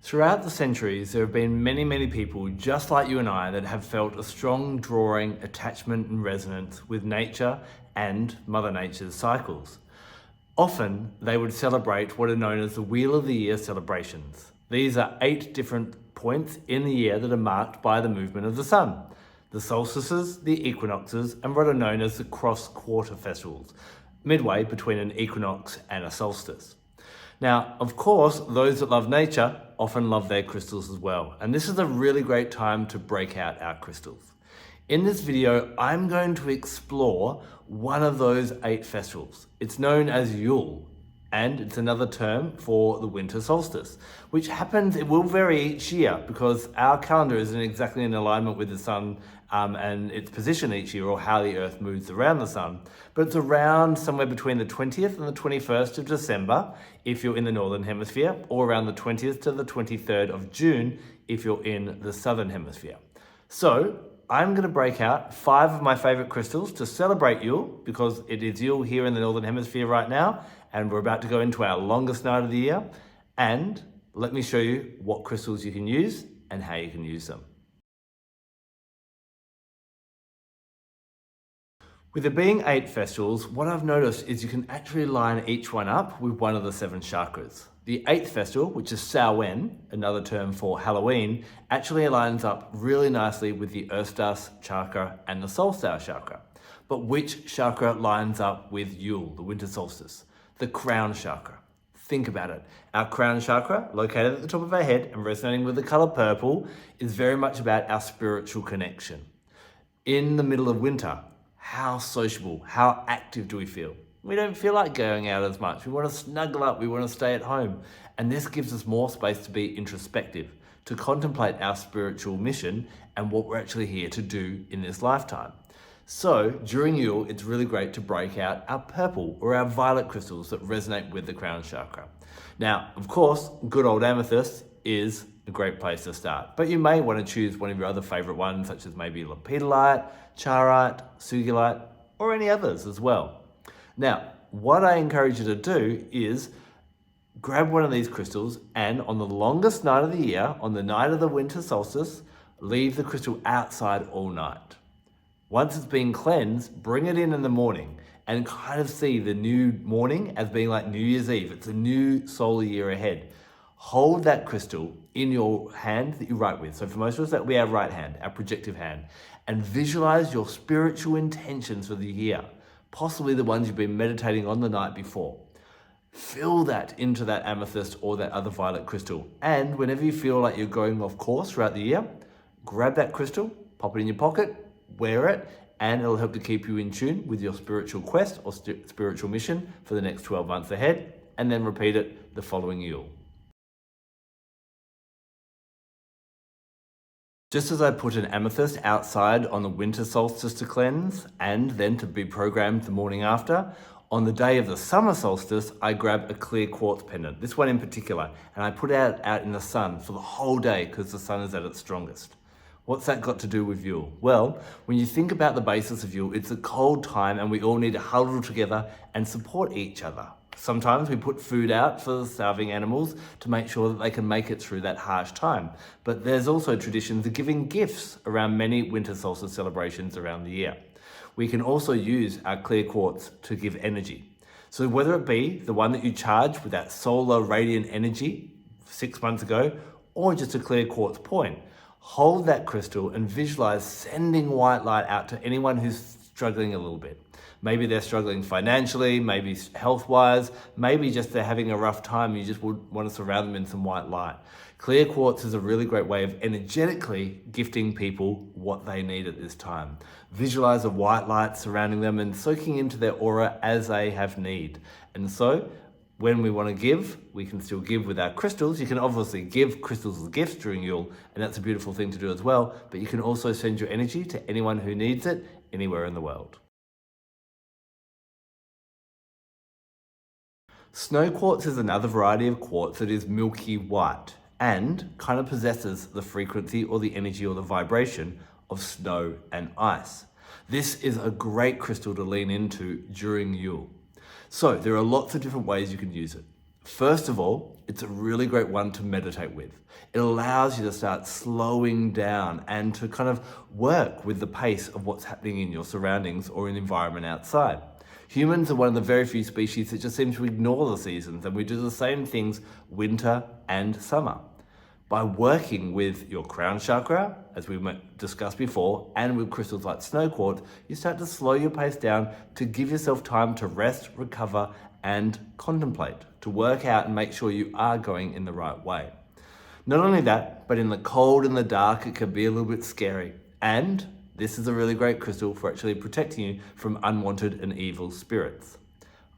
Throughout the centuries, there have been many people just like you and I that have felt a strong drawing, attachment and resonance with nature and Mother Nature's cycles. Often, they would celebrate what are known as the Wheel of the Year celebrations. These are 8 different points in the year that are marked by the movement of the sun. The solstices, the equinoxes, and what are known as the cross-quarter festivals, midway between an equinox and a solstice. Now, of course, those that love nature often love their crystals as well, and this is a really great time to break out our crystals. In this video, I'm going to explore one of those 8 festivals. It's known as Yule, and it's another term for the winter solstice, which happens, it will vary each year because our calendar isn't exactly in alignment with the sun and its position each year, or how the earth moves around the sun. But it's around somewhere between the 20th and the 21st of December if you're in the northern hemisphere, or around the 20th to the 23rd of June if you're in the southern hemisphere. So I'm going to break out 5 of my favorite crystals to celebrate Yule, because it is Yule here in the northern hemisphere right now, and we're about to go into our longest night of the year. And let me show you what crystals you can use and how you can use them. With there being 8 festivals, what I've noticed is you can actually line each one up with one of the 7 chakras. The 8th festival, which is Samhain, another term for Halloween, actually lines up really nicely with the Earth Star chakra and the Soul Star chakra. But which chakra lines up with Yule, the winter solstice? The crown chakra. Think about it. Our crown chakra, located at the top of our head and resonating with the color purple, is very much about our spiritual connection. In the middle of winter, how sociable, how active do we feel? We don't feel like going out as much. We want to snuggle up, we want to stay at home. And this gives us more space to be introspective, to contemplate our spiritual mission and what we're actually here to do in this lifetime. So during Yule, it's really great to break out our purple or our violet crystals that resonate with the crown chakra. Now, of course, good old amethyst is a great place to start, but you may want to choose one of your other favorite ones, such as maybe lepidolite, charoite, sugilite, or any others as well. Now, what I encourage you to do is grab one of these crystals and on the longest night of the year, on the night of the winter solstice, leave the crystal outside all night. Once it's been cleansed, bring it in the morning and kind of see the new morning as being like New Year's Eve. It's a new solar year ahead. Hold that crystal in your hand that you write with. So for most of us, that will be our right hand, our projective hand, and visualize your spiritual intentions for the year, possibly the ones you've been meditating on the night before. Fill that into that amethyst or that other violet crystal. And whenever you feel like you're going off course throughout the year, grab that crystal, pop it in your pocket, wear it, and it'll help to keep you in tune with your spiritual quest or spiritual mission for the next 12 months ahead, and then repeat it the following Yule. Just as I put an amethyst outside on the winter solstice to cleanse and then to be programmed the morning after, on the day of the summer solstice, I grab a clear quartz pendant, this one in particular, and I put it out in the sun for the whole day because the sun is at its strongest. What's that got to do with Yule? Well, when you think about the basis of Yule, it's a cold time and we all need to huddle together and support each other. Sometimes we put food out for the starving animals to make sure that they can make it through that harsh time. But there's also traditions of giving gifts around many winter solstice celebrations around the year. We can also use our clear quartz to give energy. So whether it be the one that you charged with that solar radiant energy 6 months ago, or just a clear quartz point, hold that crystal and visualize sending white light out to anyone who's struggling a little bit. Maybe they're struggling financially, maybe health-wise, maybe just they're having a rough time. You just would want to surround them in some white light. Clear quartz is a really great way of energetically gifting people what they need at this time. Visualize a white light surrounding them and soaking into their aura as they have need. And so when we want to give, we can still give with our crystals. You can obviously give crystals as gifts during Yule, and that's a beautiful thing to do as well. But you can also send your energy to anyone who needs it anywhere in the world. Snow quartz is another variety of quartz that is milky white and kind of possesses the frequency or the energy or the vibration of snow and ice. This is a great crystal to lean into during Yule. So there are lots of different ways you can use it. First of all, it's a really great one to meditate with. It allows you to start slowing down and to kind of work with the pace of what's happening in your surroundings or in the environment outside. Humans are one of the very few species that just seem to ignore the seasons, and we do the same things winter and summer. By working with your crown chakra, as we discussed before, and with crystals like snow quartz, you start to slow your pace down to give yourself time to rest, recover, and contemplate, to work out and make sure you are going in the right way. Not only that, but in the cold and the dark, it can be a little bit scary. And this is a really great crystal for actually protecting you from unwanted and evil spirits.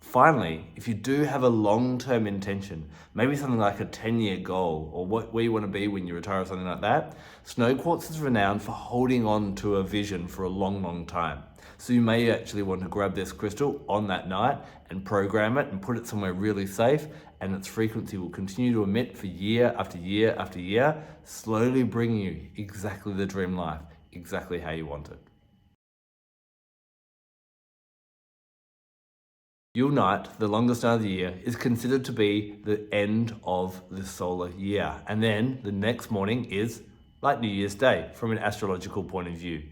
Finally, if you do have a long-term intention, maybe something like a 10-year goal or where you want to be when you retire or something like that, snow quartz is renowned for holding on to a vision for a long, long time. So you may actually want to grab this crystal on that night and program it and put it somewhere really safe, and its frequency will continue to emit for year after year after year, slowly bringing you exactly the dream life, exactly how you want it. Yule night, the longest night of the year, is considered to be the end of the solar year. And then the next morning is like New Year's Day from an astrological point of view.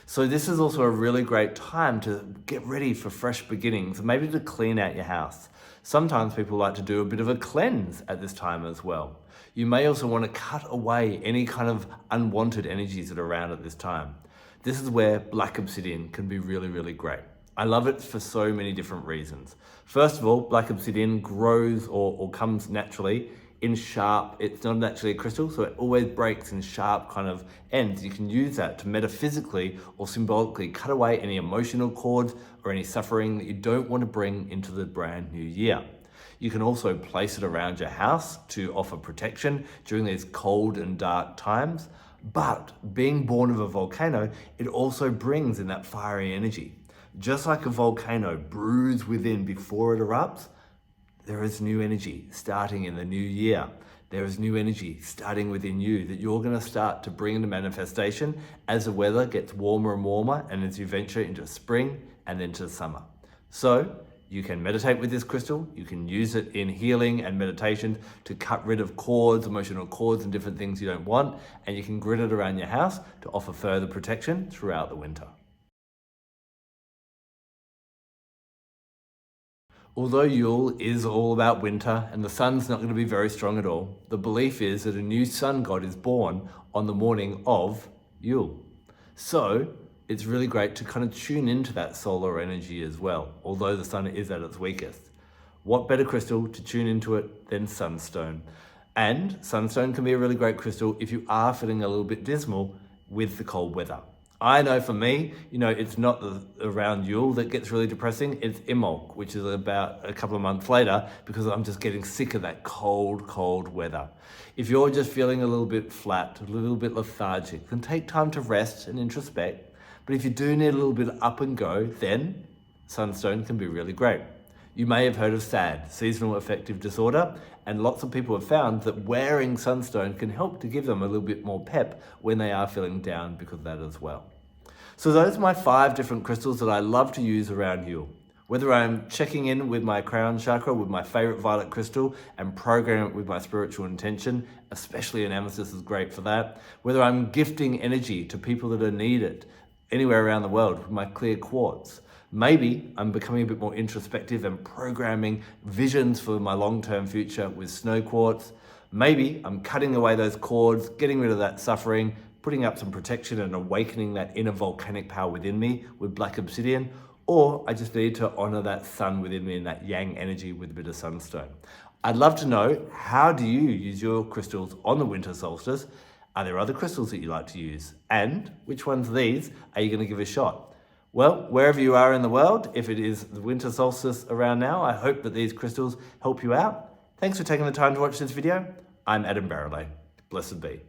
So this is also a really great time to get ready for fresh beginnings, and maybe to clean out your house. Sometimes people like to do a bit of a cleanse at this time as well. You may also want to cut away any kind of unwanted energies that are around at this time. This is where black obsidian can be really, really great. I love it for so many different reasons. First of all, black obsidian grows or comes naturally in sharp, it's not actually a crystal, so it always breaks in sharp kind of ends. You can use that to metaphysically or symbolically cut away any emotional cords or any suffering that you don't want to bring into the brand new year. You can also place it around your house to offer protection during these cold and dark times. But being born of a volcano, it also brings in that fiery energy. Just like a volcano brews within before it erupts, there is new energy starting in the new year. There is new energy starting within you that you're going to start to bring into manifestation as the weather gets warmer and warmer and as you venture into spring and then to summer. So you can meditate with this crystal. You can use it in healing and meditation to cut rid of cords, emotional cords and different things you don't want. And you can grid it around your house to offer further protection throughout the winter. Although Yule is all about winter and the sun's not going to be very strong at all, the belief is that a new sun god is born on the morning of Yule. So it's really great to kind of tune into that solar energy as well, although the sun is at its weakest. What better crystal to tune into it than Sunstone? And Sunstone can be a really great crystal if you are feeling a little bit dismal with the cold weather. I know for me, it's not around Yule that gets really depressing, it's Imbolc, which is about a couple of months later, because I'm just getting sick of that cold, cold weather. If you're just feeling a little bit flat, a little bit lethargic, then take time to rest and introspect. But if you do need a little bit of up and go, then Sunstone can be really great. You may have heard of SAD, seasonal affective disorder, and lots of people have found that wearing Sunstone can help to give them a little bit more pep when they are feeling down because of that as well. So those are my 5 different crystals that I love to use around Yule. Whether I'm checking in with my crown chakra with my favorite violet crystal and program it with my spiritual intention, especially an amethyst is great for that. Whether I'm gifting energy to people that are needed anywhere around the world with my clear quartz. Maybe I'm becoming a bit more introspective and programming visions for my long-term future with snow quartz. Maybe I'm cutting away those cords, getting rid of that suffering, putting up some protection and awakening that inner volcanic power within me with black obsidian. Or I just need to honor that sun within me and that yang energy with a bit of sunstone. I'd love to know, how do you use your crystals on the winter solstice? Are there other crystals that you like to use? And which ones of these are you going to give a shot? Well, wherever you are in the world, if it is the winter solstice around now, I hope that these crystals help you out. Thanks for taking the time to watch this video. I'm Barralet. Blessed be.